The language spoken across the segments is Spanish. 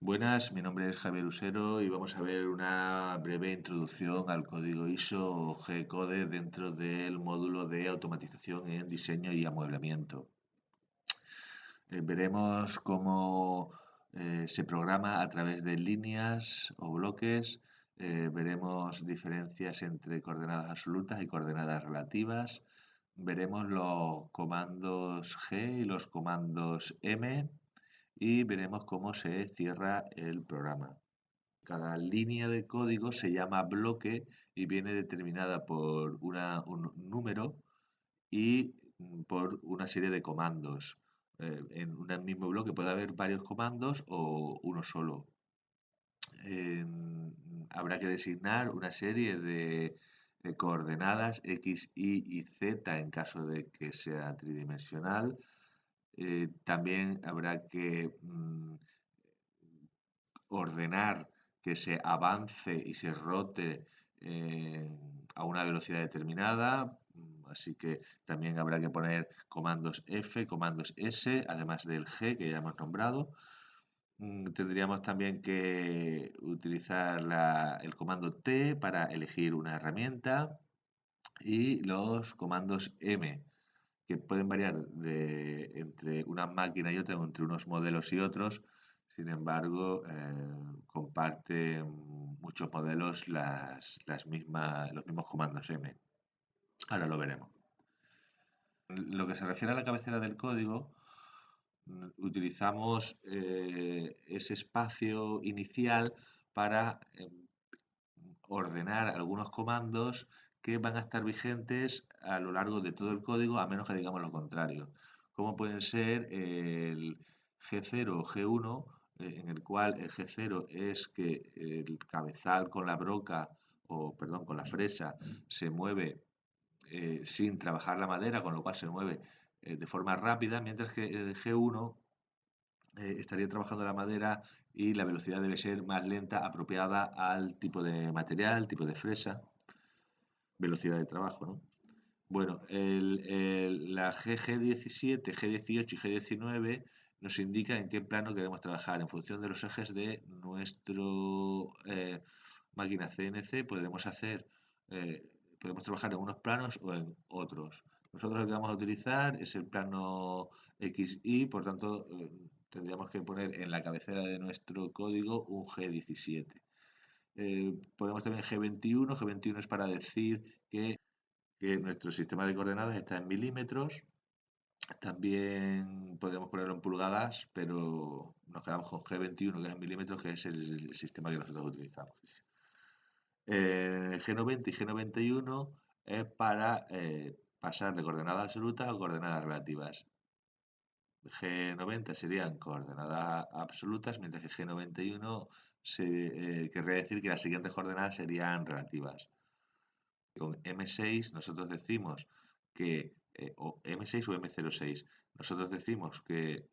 Buenas, mi nombre es Javier Usero y vamos a ver una breve introducción al código ISO o G-Code dentro del módulo de automatización en diseño y amueblamiento. Veremos cómo se programa a través de líneas o bloques. Veremos diferencias entre coordenadas absolutas y coordenadas relativas. Veremos los comandos G y los comandos M y veremos cómo se cierra el programa. Cada línea de código se llama bloque y viene determinada por un número y por una serie de comandos. En un mismo bloque puede haber varios comandos o uno solo. Habrá que designar una serie de coordenadas X, Y y Z en caso de que sea tridimensional. También habrá que ordenar que se avance y se rote a una velocidad determinada. Así que también habrá que poner comandos F, comandos S, además del G que ya hemos nombrado. Tendríamos también que utilizar el comando T para elegir una herramienta y los comandos M, que pueden variar entre una máquina y otra, entre unos modelos y otros. Sin embargo, comparten muchos modelos los mismos comandos M. Ahora lo veremos. Lo que se refiere a la cabecera del código, utilizamos ese espacio inicial para ordenar algunos comandos que van a estar vigentes a lo largo de todo el código, a menos que digamos lo contrario. Como pueden ser el G0 o G1, en el cual el G0 es que el cabezal con la broca, o perdón, con la fresa, se mueve sin trabajar la madera, con lo cual se mueve de forma rápida, mientras que el G1 estaría trabajando la madera y la velocidad debe ser más lenta, apropiada al tipo de material, tipo de fresa, velocidad de trabajo, ¿no? Bueno, la G17, G18 y G19 nos indican en qué plano queremos trabajar. En función de los ejes de nuestro máquina CNC podemos trabajar en unos planos o en otros. Nosotros lo que vamos a utilizar es el plano XY, por tanto tendríamos que poner en la cabecera de nuestro código un G17. Ponemos también G21. G21 es para decir que nuestro sistema de coordenadas está en milímetros. También podemos ponerlo en pulgadas, pero nos quedamos con G21, que es en milímetros, que es el sistema que nosotros utilizamos. G90 y G91 es para pasar de coordenadas absolutas a coordenadas relativas. G90 serían coordenadas absolutas, mientras que G91 querría decir que las siguientes coordenadas serían relativas. Con M6 nosotros decimos que, o M6 o M06, nosotros decimos que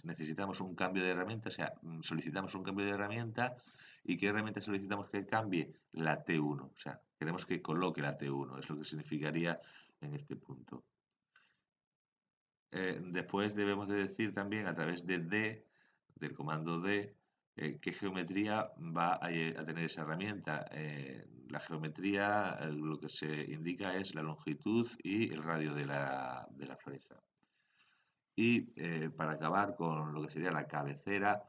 necesitamos un cambio de herramienta, o sea, solicitamos un cambio de herramienta. ¿Y qué herramienta solicitamos que cambie? La T1, o sea, queremos que coloque la T1, es lo que significaría en este punto. Después debemos de decir también a través de D, del comando D, qué geometría va a tener esa herramienta. La geometría lo que se indica es la longitud y el radio de la fresa. Y para acabar con lo que sería la cabecera,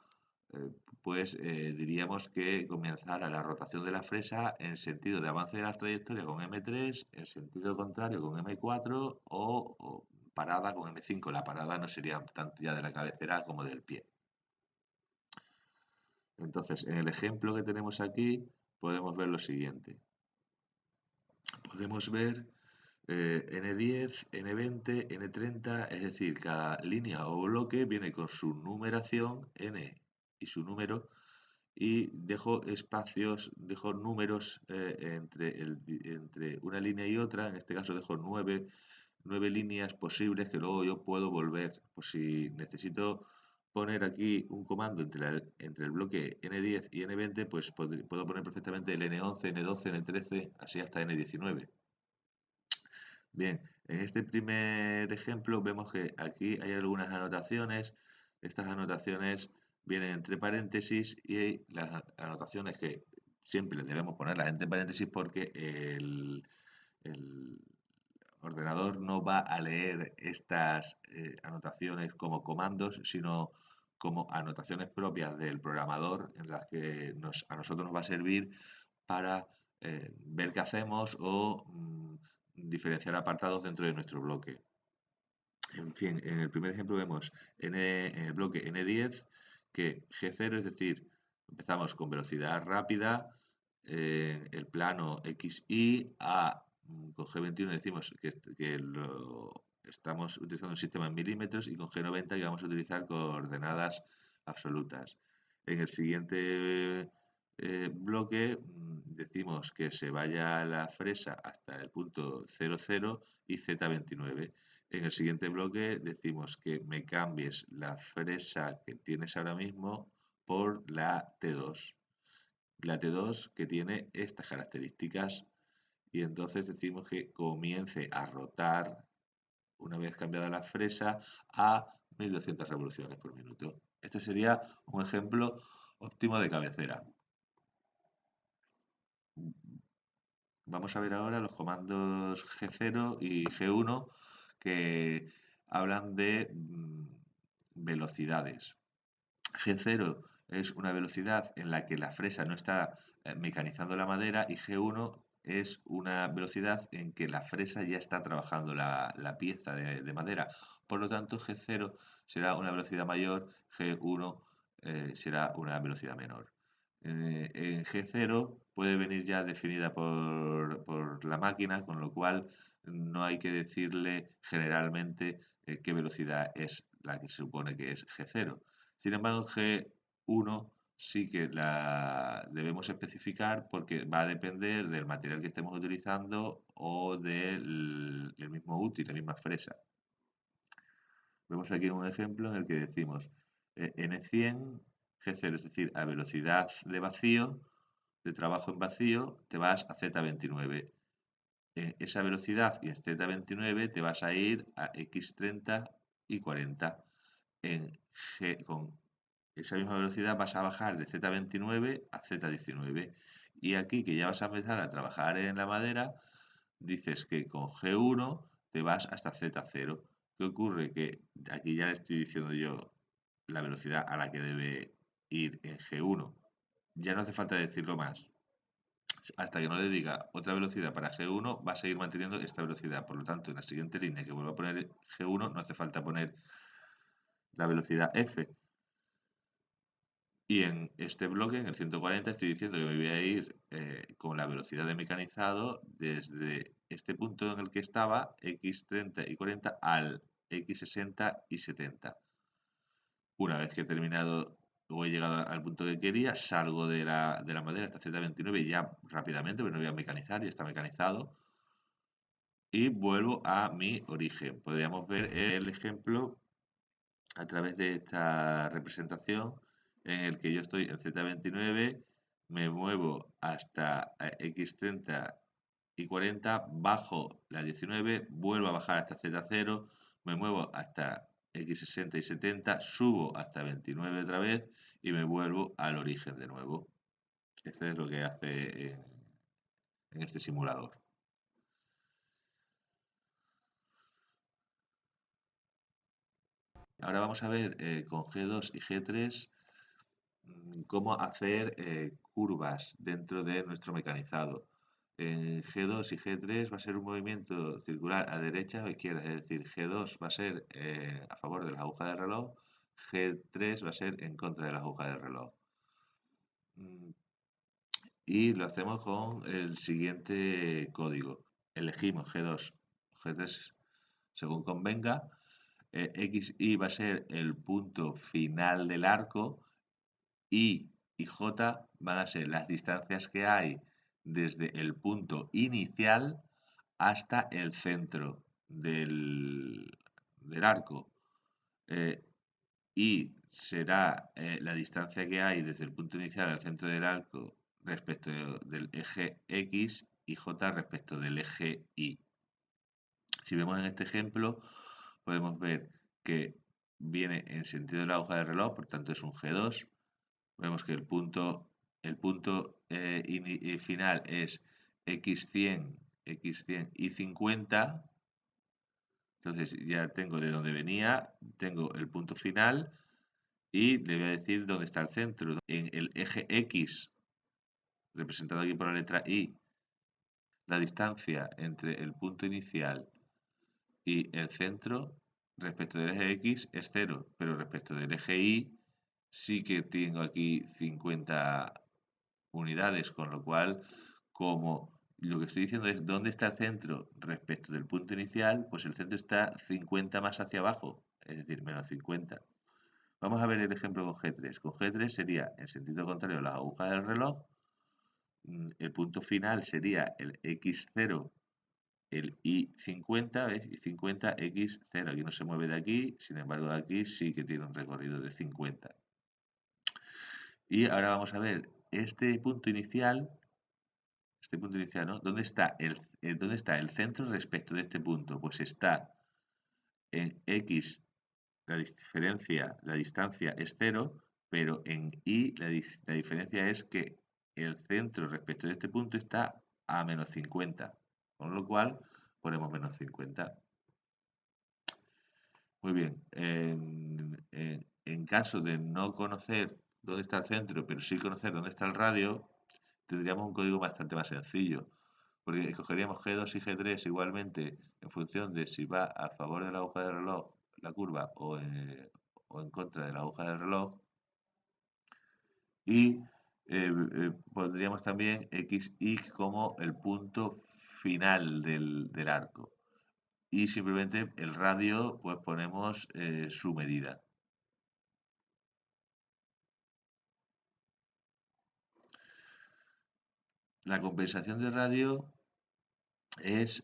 pues diríamos que comenzará la rotación de la fresa en sentido de avance de la trayectoria con M3, en sentido contrario con M4 o parada con M5. La parada no sería tanto ya de la cabecera como del pie. Entonces, en el ejemplo que tenemos aquí, podemos ver lo siguiente. Podemos ver N10, N20, N30, es decir, cada línea o bloque viene con su numeración, N y su número, y dejo números entre una línea y otra. En este caso dejo nueve líneas posibles que luego yo puedo volver. Pues si necesito poner aquí un comando entre el bloque N10 y N20, pues puedo poner perfectamente el N11, N12, N13, así hasta N19. Bien, en este primer ejemplo vemos que aquí hay algunas anotaciones. Estas anotaciones vienen entre paréntesis y las anotaciones que siempre debemos ponerlas entre paréntesis porque el ordenador no va a leer estas anotaciones como comandos, sino como anotaciones propias del programador en las que a nosotros nos va a servir para ver qué hacemos o diferenciar apartados dentro de nuestro bloque. En fin, en el primer ejemplo vemos en el bloque N10 que G0, es decir, empezamos con velocidad rápida, el plano XY, con G21 decimos que lo estamos utilizando un sistema en milímetros y con G90 que vamos a utilizar coordenadas absolutas. En el siguiente bloque decimos que se vaya la fresa hasta el punto 00 y Z29. En el siguiente bloque decimos que me cambies la fresa que tienes ahora mismo por la T2. La T2 que tiene estas características y entonces decimos que comience a rotar una vez cambiada la fresa a 1200 revoluciones por minuto. Este sería un ejemplo óptimo de cabecera. Vamos a ver ahora los comandos G0 y G1 que hablan de velocidades. G0 es una velocidad en la que la fresa no está mecanizando la madera y G1 es una velocidad en que la fresa ya está trabajando la pieza de madera. Por lo tanto, G0 será una velocidad mayor, G1 será una velocidad menor. En G0 puede venir ya definida por la máquina, con lo cual no hay que decirle generalmente qué velocidad es la que se supone que es G0. Sin embargo, G1 sí que la debemos especificar porque va a depender del material que estemos utilizando o del el mismo útil, la misma fresa. Vemos aquí un ejemplo en el que decimos N100 G0, es decir, a velocidad de vacío, de trabajo en vacío, te vas a Z29. En esa velocidad y en Z29 te vas a ir a X30 y 40. Con esa misma velocidad vas a bajar de Z29 a Z19. Y aquí que ya vas a empezar a trabajar en la madera, dices que con G1 te vas hasta Z0. ¿Qué ocurre? Que aquí ya le estoy diciendo yo la velocidad a la que debe ir en G1. Ya no hace falta decirlo más. Hasta que no le diga otra velocidad para G1, va a seguir manteniendo esta velocidad. Por lo tanto, en la siguiente línea que vuelva a poner G1, no hace falta poner la velocidad F. Y en este bloque, en el 140, estoy diciendo que me voy a ir con la velocidad de mecanizado desde este punto en el que estaba, X30 y 40, al X60 y 70. Una vez que he terminado o he llegado al punto que quería, salgo de la madera hasta Z29 ya rápidamente, porque no voy a mecanizar, ya está mecanizado, y vuelvo a mi origen. Podríamos ver el ejemplo a través de esta representación en el que yo estoy en Z29, me muevo hasta X30 y 40, bajo la 19, vuelvo a bajar hasta Z0, me muevo hasta X60 y 70, subo hasta 29 otra vez y me vuelvo al origen de nuevo. Esto es lo que hace en este simulador. Ahora vamos a ver con G2 y G3 cómo hacer curvas dentro de nuestro mecanizado. En G2 y G3 va a ser un movimiento circular a derecha o izquierda, es decir, G2 va a ser a favor de la aguja del reloj, G3 va a ser en contra de la aguja del reloj. Mm, Y lo hacemos con el siguiente código. Elegimos G2, G3 según convenga. XY va a ser el punto final del arco y J van a ser las distancias que hay desde el punto inicial hasta el centro del arco. Eh, y será la distancia que hay desde el punto inicial al centro del arco respecto del eje X y J respecto del eje Y. Si vemos en este ejemplo, podemos ver que viene en sentido de la aguja del reloj, por tanto es un G2. Vemos que el punto final es x100 y 50. Entonces ya tengo de dónde venía, tengo el punto final y le voy a decir dónde está el centro. En el eje X, representado aquí por la letra Y, la distancia entre el punto inicial y el centro respecto del eje X es 0, pero respecto del eje Y sí que tengo aquí 50 unidades, con lo cual, como lo que estoy diciendo es dónde está el centro respecto del punto inicial, pues el centro está 50 más hacia abajo, es decir, menos 50. Vamos a ver el ejemplo con G3. Con G3 sería en sentido contrario a la aguja del reloj. El punto final sería el X0, el Y50, ¿ves? Y 50, X0. Aquí no se mueve de aquí, sin embargo, de aquí sí que tiene un recorrido de 50. Y ahora vamos a ver este punto inicial, ¿no? ¿Dónde está el centro respecto de este punto? Pues está en X, la distancia es 0, pero en Y la diferencia es que el centro respecto de este punto está a menos 50, con lo cual ponemos menos 50. Muy bien, en caso de no conocer dónde está el centro, pero sí conocer dónde está el radio, tendríamos un código bastante más sencillo, porque escogeríamos G2 y G3 igualmente en función de si va a favor de la aguja del reloj, la curva, o en contra de la aguja del reloj, y pondríamos también XY como el punto final del arco. Y simplemente el radio, pues ponemos su medida. La compensación de radio es,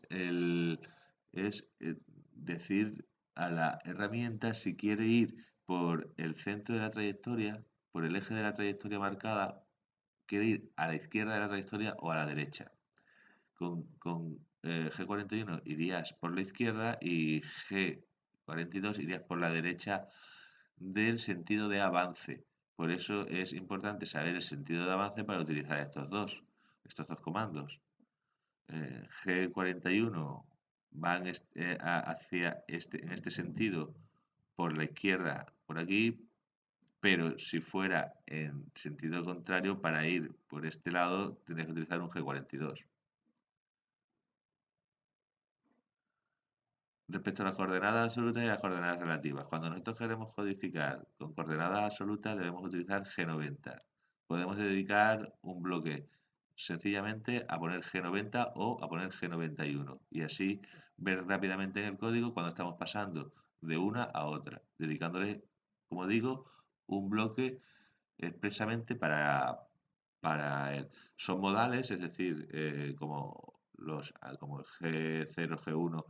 decir a la herramienta si quiere ir por el centro de la trayectoria, por el eje de la trayectoria marcada, quiere ir a la izquierda de la trayectoria o a la derecha. Con G41 irías por la izquierda y G42 irías por la derecha del sentido de avance. Por eso es importante saber el sentido de avance para utilizar estos dos comandos. G41 van en este sentido por la izquierda, por aquí, pero si fuera en sentido contrario, para ir por este lado, tendrías que utilizar un G42. Respecto a las coordenadas absolutas y las coordenadas relativas, cuando nosotros queremos codificar con coordenadas absolutas debemos utilizar G90. Podemos dedicar un bloque sencillamente a poner G90 o a poner G91 y así ver rápidamente en el código cuando estamos pasando de una a otra, dedicándole, como digo, un bloque expresamente para él. Son modales, es decir, como el G0, G1,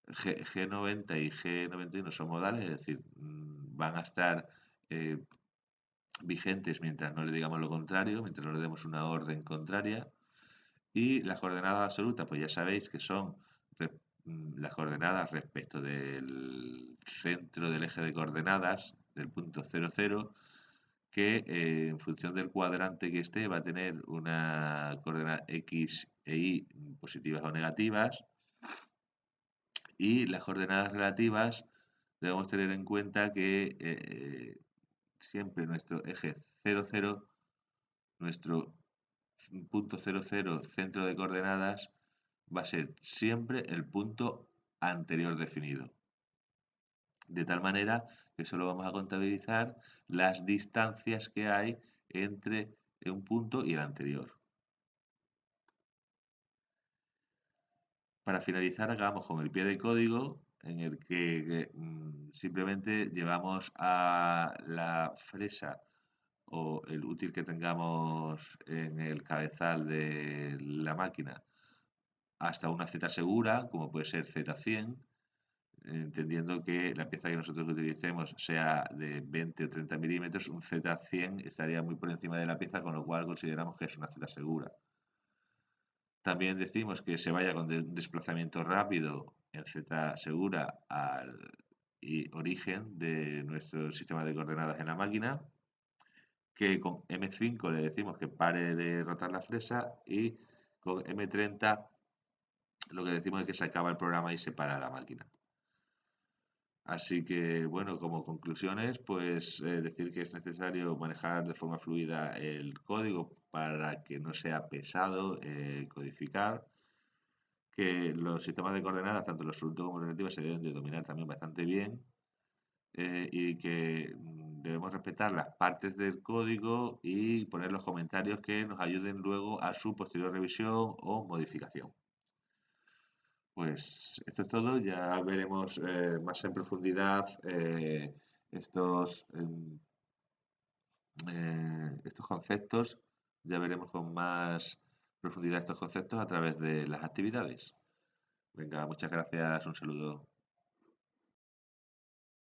G90 y G91 son modales, es decir, van a estar eh, vigentes mientras no le digamos lo contrario, mientras no le demos una orden contraria. Y las coordenadas absolutas, pues ya sabéis que son las coordenadas respecto del centro del eje de coordenadas, del punto 00, que en función del cuadrante que esté va a tener una coordenada X e Y positivas o negativas. Y las coordenadas relativas debemos tener en cuenta que siempre nuestro eje 00, nuestro punto 00 centro de coordenadas, va a ser siempre el punto anterior definido. De tal manera que solo vamos a contabilizar las distancias que hay entre un punto y el anterior. Para finalizar, acabamos con el pie de código en el que simplemente llevamos a la fresa o el útil que tengamos en el cabezal de la máquina hasta una Z segura, como puede ser Z100, entendiendo que la pieza que nosotros utilicemos sea de 20 o 30 milímetros, un Z100 estaría muy por encima de la pieza, con lo cual consideramos que es una Z segura. También decimos que se vaya con un desplazamiento rápido en Z segura y origen de nuestro sistema de coordenadas en la máquina, que con M5 le decimos que pare de rotar la fresa y con M30 lo que decimos es que se acaba el programa y se para la máquina. Así que, bueno, como conclusiones, pues decir que es necesario manejar de forma fluida el código para que no sea pesado codificar, que los sistemas de coordenadas, tanto los absolutos como los relativos, se deben de dominar también bastante bien y que debemos respetar las partes del código y poner los comentarios que nos ayuden luego a su posterior revisión o modificación. Pues esto es todo, ya veremos más en profundidad estos, estos conceptos, ya veremos con más profundidad estos conceptos a través de las actividades. Venga, muchas gracias, un saludo.